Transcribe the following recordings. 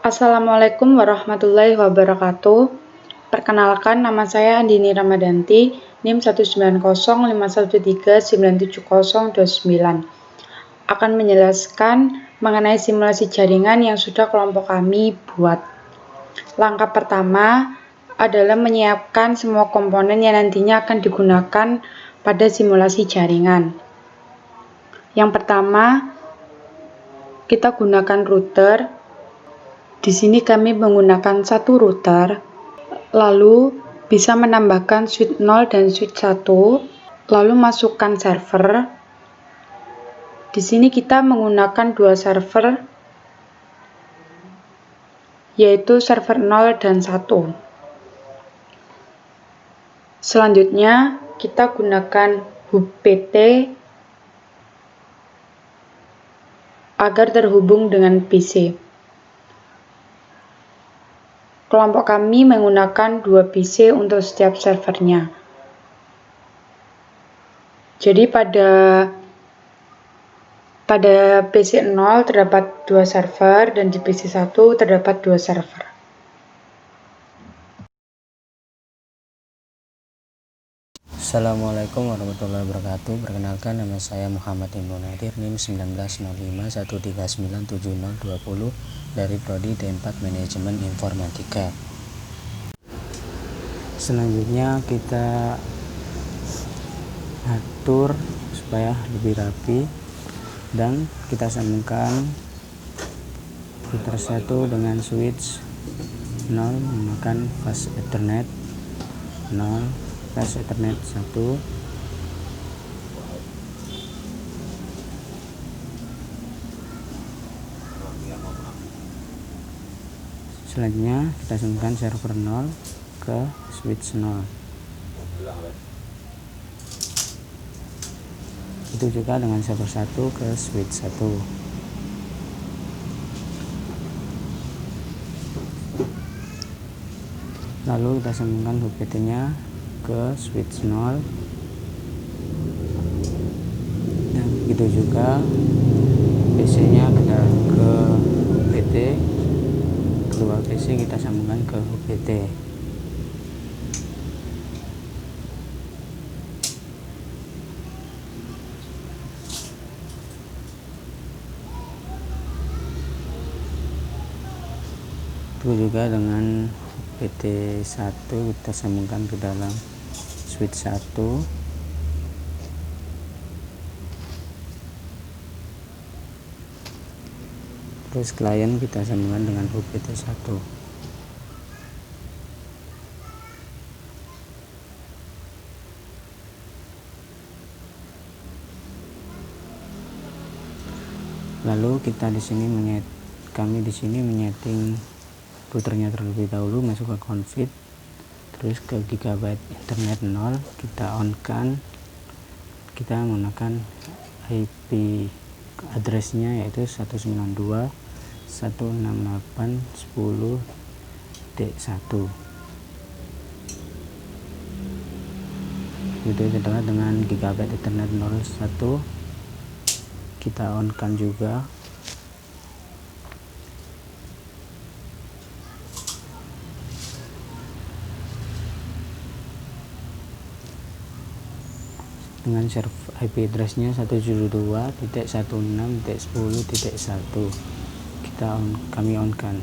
Assalamualaikum warahmatullahi wabarakatuh. Perkenalkan, nama saya Andini Ramadanti, NIM 19051397029. Akan menjelaskan mengenai simulasi jaringan yang sudah kelompok kami buat. Langkah pertama adalah menyiapkan semua komponen yang nantinya akan digunakan pada simulasi jaringan. Yang pertama, kita gunakan router. Di sini kami menggunakan satu router, lalu bisa menambahkan switch 0 dan switch 1, lalu masukkan server. Di sini kita menggunakan dua server, yaitu server 0 dan 1. Selanjutnya, kita gunakan hub PT agar terhubung dengan PC. Kelompok kami menggunakan 2 PC untuk setiap servernya. Jadi pada PC 0 terdapat 2 server dan di PC 1 terdapat 2 server. Assalamualaikum warahmatullahi wabarakatuh. Perkenalkan, nama saya Muhammad Ibnu Nadir, NIM 190513970020 dari Prodi D4 Manajemen Informatika. Selanjutnya kita atur supaya lebih rapi dan kita sambungkan router 1 dengan switch 0 menggunakan fast ethernet 0, fast ethernet 1. Selanjutnya kita sambungkan server 0 ke switch 0. Itu juga dengan server 1 ke switch 1. Lalu kita sambungkan VPT nya ke switch 0, dan begitu juga PC nya kita ke VPT. Kedua PC kita sambungkan ke VPT. Itu juga dengan PT1 kita sambungkan ke dalam switch 1. Terus klien kita sambungkan dengan hub PT1. Lalu kami di sini menyeting routernya terlebih dahulu, masuk ke config, terus ke gigabyte internet 0 kita on kan. Kita menggunakan IP addressnya yaitu 192.168.10.1. Itu adalah dengan gigabyte internet 01 kita on kan juga. Dengan server IP addressnya 172.16.10.1 kami on kan.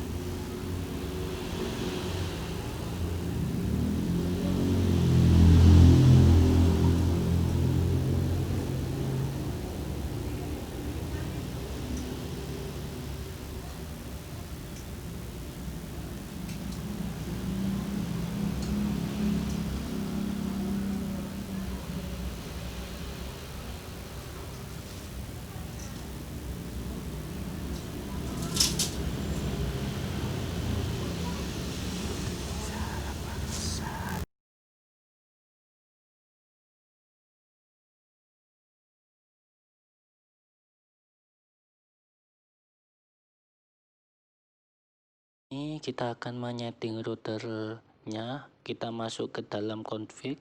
Ini kita akan menyeting routernya. Kita masuk ke dalam config,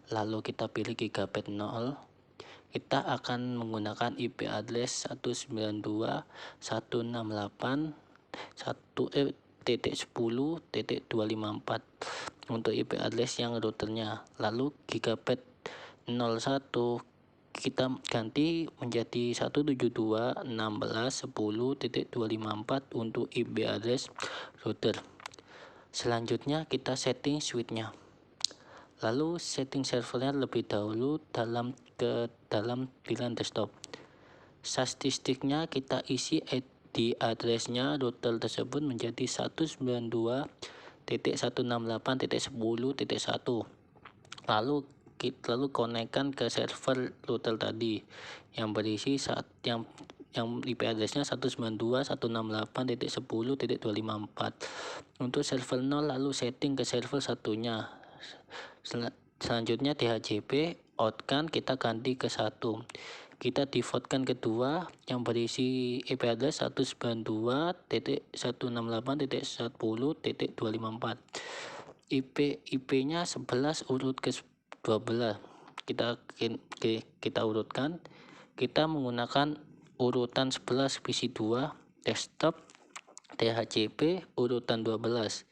lalu kita pilih gigabyte 0. Kita akan menggunakan IP address 10.254 untuk IP address yang routernya. Lalu gigabit 01 kita ganti menjadi 172.16.10.254 untuk IP address router. Selanjutnya kita setting switch-nya. Lalu setting servernya lebih dahulu dalam pilihan desktop. Statistiknya kita isi di addressnya router tersebut menjadi 192.168.10.1. Lalu konekkan ke server router tadi yang berisi yang IP addressnya 192.168.10.254 untuk server 0. Lalu setting ke server satunya. Selanjutnya DHCP outkan kita ganti ke 1. Kita defaultkan kedua yang berisi IP address 192.168.10.254. IP-nya 11 urut ke 12. Kita urutkan. Kita menggunakan urutan 11 PC2 desktop DHCP urutan 12.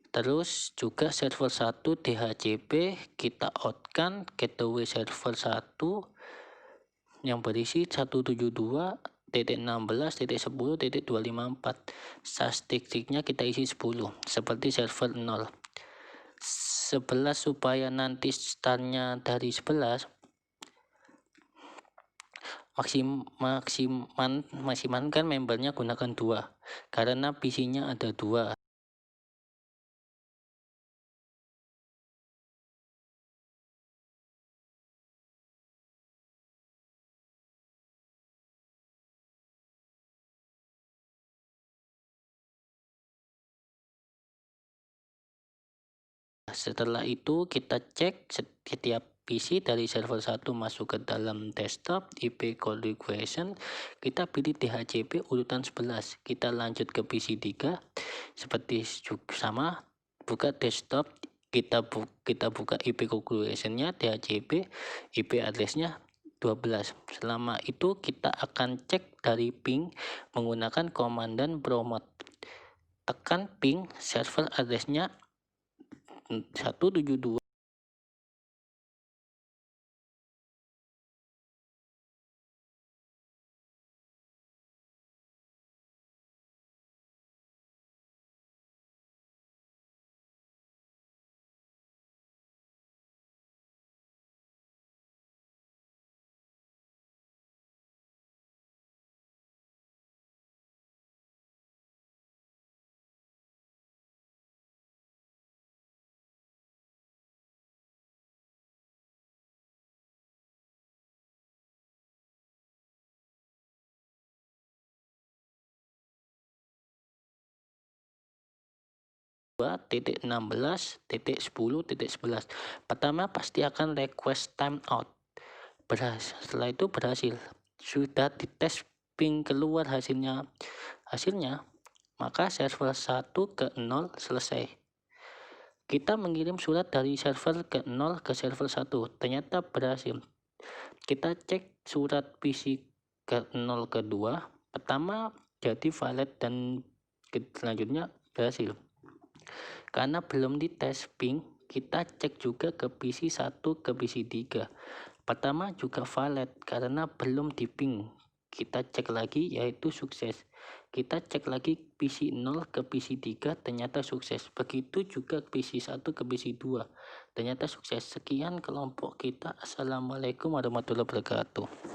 Terus juga server 1 DHCP kita outkan gateway server 1 yang berisi 172.16.10.254. Statistiknya kita isi 10 seperti server 0. 11 supaya nanti startnya dari 11 maksimalkan membernya gunakan 2 karena PC-nya ada 2. Setelah itu kita cek setiap PC dari server 1 masuk ke dalam desktop IP configuration. Kita pilih DHCP urutan 11. Kita lanjut ke PC 3 seperti sama, buka desktop, kita buka IP configuration-nya DHCP, IP address-nya 12. Selama itu kita akan cek dari ping menggunakan komandan promote. Tekan ping server address-nya 172. .16.10.11. Pertama pasti akan request timeout. Setelah itu berhasil. Sudah dites ping keluar hasilnya, maka server 1 ke 0 selesai. Kita mengirim surat dari server ke 0 ke server 1. Ternyata berhasil. Kita cek surat PC ke 0 ke 2. Pertama jadi valid dan selanjutnya berhasil. Karena belum dites ping, kita cek juga ke PC 1 ke PC 3. Pertama juga valid karena belum di ping. Kita cek lagi yaitu sukses. Kita cek lagi PC 0 ke PC 3 ternyata sukses. Begitu juga PC 1 ke PC 2 ternyata sukses. Sekian kelompok kita. Assalamualaikum warahmatullahi wabarakatuh.